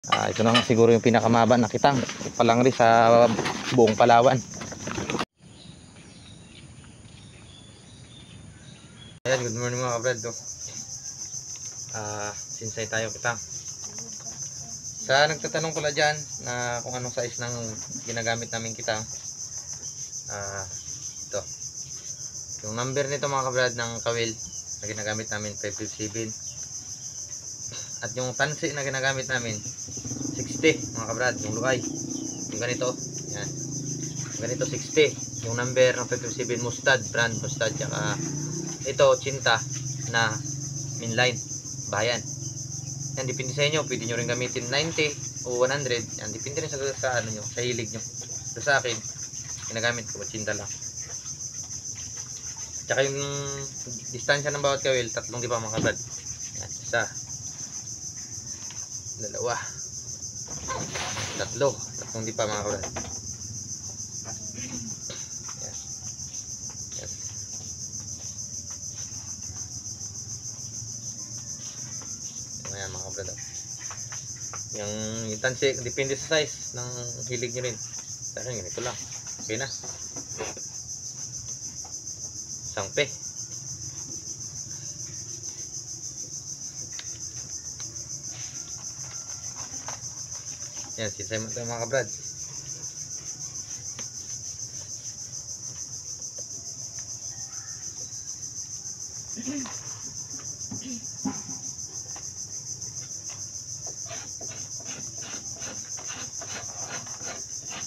Ito na nga siguro yung pinakamaba na kitang palangri sa buong Palawan. Ayan, good morning mga kabrad. Sinsay tayo kitang. Sa nagtatanong pala dyan na kung anong size ng ginagamit namin kitang, ito yung number nito mga kabrad ng kawil na ginagamit namin 557, at yung tansi na ginagamit namin 60 mga kabrad. Yung luay yung ganito, yan, ganito 60 yung number ng 557. Mustad, brand Mustad. Tsaka ito 80 na mainline bayan. Yan, depende sa inyo, pwede nyo rin gamitin 90 o 100. Yan, depende rin sa ano nyo, sa hilig nyo. So, sa akin ginagamit ko 80 lang. Tsaka yung distansya ng bawat kawil, 3 di ba mga kabrad. Yan, isa, dalawa, 3 di pa mga kabrad. Yan, yan. Ayan mga kabrad. Yung tansi, depende sa size ng hilig nyo rin. Sa akin ganito lang, okay na. Sangpe. Yan, sinsay mo ito mga kabrad.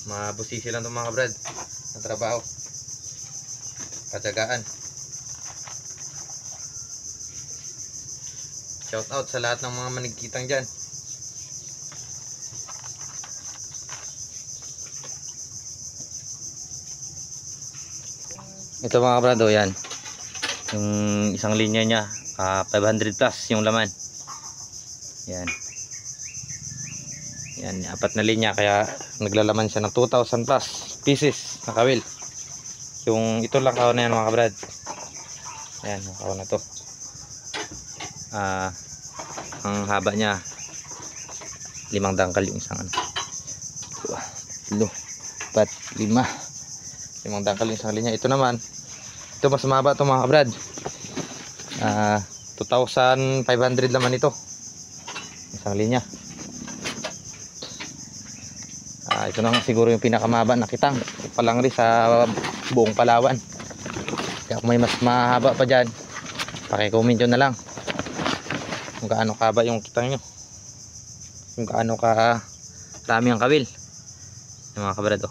Mabusisi lang itong mga kabrad ang trabaho, katyagaan. Shout out sa lahat ng mga manigkitang dyan. Ito mga kabrado, yan yung isang linya nya, 500 plus yung laman. Yan, yan, 4 na linya, kaya naglalaman siya ng 2,000 plus pieces na kawil. Yung ito lang kahon na yan mga kabrad. Ayan, yung kahon na to, ang haba niya 5 dangkal yung isang ano, 2, 4, 5 dangkal yung isang linya. Ito naman, ito mas mahaba ito mga kabrad. 2,500 laman ito, isang linya. Ito na nga siguro yung pinakamahaba na kitang palangri sa buong Palawan. Kaya kung may mas mahaba pa dyan, paki-comment nyo na lang kung gaano kaba yung kitang nyo, kung gaano ka rami ang kawil yung mga kabrad.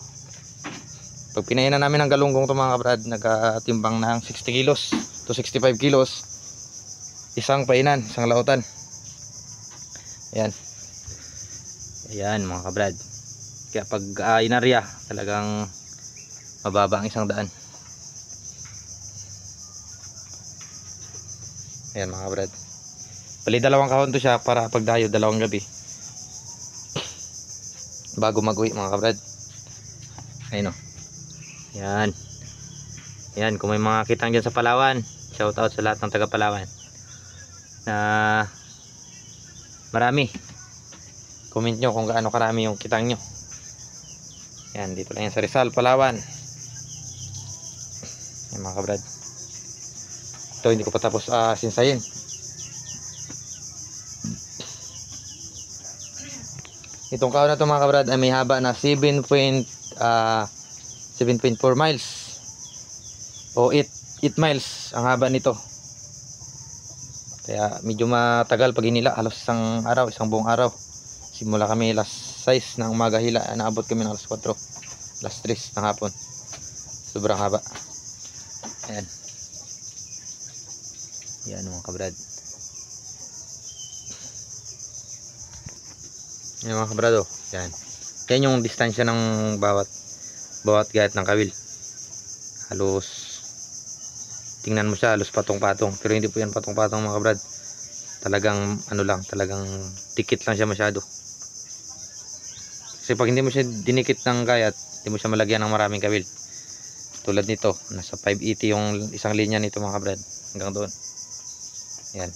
Pag pinahinan namin ng galunggong to mga kabrad, nagatimbang ng 60 kilos to 65 kilos isang painan, isang lautan. Ayan, ayan mga kabrad. Kaya pag inarya, talagang mababa ang 100. Ayan mga kabrad. Bali 2 kahon to siya para pagdayo 2 gabi bago mag-uwi mga kabrad. Ayun o. Yan. Yan, kung may mga kitang dyan sa Palawan, shout out sa lahat ng taga Palawan na marami. Comment nyo kung gaano karami yung kitang nyo. Yan, dito lang yan sa Rizal, Palawan. Yan mga kabrad. Ito hindi ko pa tapos sinsayin. Itong kahon na ito mga kabrad ay may haba na 7.4 miles o 8 miles ang haba nito. Kaya medyo matagal pag hinila, halos isang araw, isang buong araw. Simula kami alas 6 ng umaga hila, naabot kami ng alas 4, alas 3 ng hapon. Sobrang haba. Ayan. Yan mga kabrad. Yan mga kabrado. Yan. Yan yung distansya ng bawat gayat ng kawil. Halos tingnan mo siya, halos patong-patong. Pero hindi po yan patong-patong mga kabrad. Talagang ano lang, talagang tikit lang siya masyado. Kasi pag hindi mo siya dinikit ng gayat, hindi mo siya malagyan ng maraming kawil. Tulad nito, nasa 580 yung isang linya nito mga kabrad, hanggang doon. Yan.